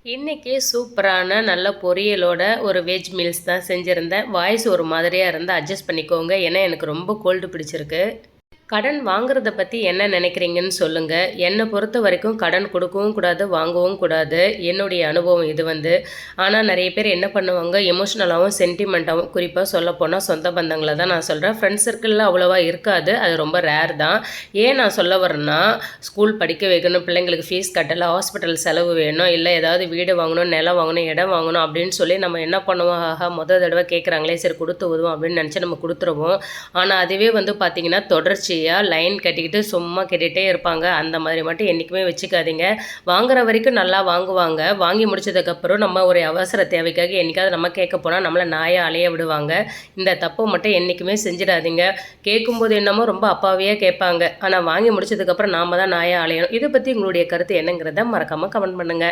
இன்னைக்கு சூப்பரான நல்ல பொரியலோட ஒரு வெஜ் மீல்ஸ் தான் செஞ்சிருந்தேன். வாய்ஸ் ஒரு மாதிரியா இருந்தா அட்ஜஸ்ட் பண்ணிக்கோங்க. ஏன்னா எனக்கு ரொம்ப கோல்டு பிடிச்சிருக்கு. கடன் வாங்குறத பத்தி என்ன நினைக்கிறீங்கன்னு சொல்லுங்க. என்ன பொறுத்தவரைக்கும் கடன் கொடுக்கவும் கூடாது, வாங்கவும் கூடாது. என்னுடைய அனுபவம் இது வந்து. ஆனா நெறைய பேர் என்ன பண்ணுவாங்க, எமோஷனலாவும், சென்டிமென்ட்டாவும் குறிப்பா சொல்லப்போனா சொந்த பந்தங்கள தான் நான் சொல்றேன். ஃப்ரெண்ட்ஸ் சர்க்கிள்ல அவ்வளவா இருக்காது. அது ரொம்ப ரேர் தான். ஏன் நான் சொல்ல வரேன்னா, ஸ்கூல் படிக்க வைக்கணும், பிள்ளைங்களுக்கு ஃபீஸ் கட்டல, ஹாஸ்பிட்டல் செலவு வேணும், இல்ல ஏதாவது வீடு வாங்கணும், நிலம் வாங்கணும், இடம் வாங்கணும் அப்படின்னு சொல்லி நம்ம என்ன பண்ணுவோம், ஆஹா தடவ கேட்குறாங்களே சரி குடுத்து உதவும் அப்படின்னு நெனச்சு நம்ம குடுத்துருவோம். ஆனா அதுவே வந்து பார்த்தீங்கன்னா, தொடர்ச்சியா லைன் கட்டிக்கிட்டு சும்மா கேட்டுகிட்டே இருப்பாங்க. அந்த மாதிரி மட்டும் என்றைக்குமே வச்சுக்காதீங்க. வாங்குற வரைக்கும் நல்லா வாங்குவாங்க. வாங்கி முடிச்சதுக்கப்புறம் நம்ம ஒரு அவசர தேவைக்காக என்னைக்காவது நம்ம கேட்க போனா நம்மள நாயா அலைய விடுவாங்க. இந்த தப்ப மட்டும் என்றைக்குமே செஞ்சிடாதீங்க. கேட்கும்போது என்னமோ ரொம்ப அப்பாவியா கேட்பாங்க. ஆனா வாங்கி முடிச்சதுக்கப்புறம் நாம தான் நாயா அலையணும். இத பத்தி உங்களுடைய கருத்து என்னங்கிறத மறக்காம கமெண்ட் பண்ணுங்க.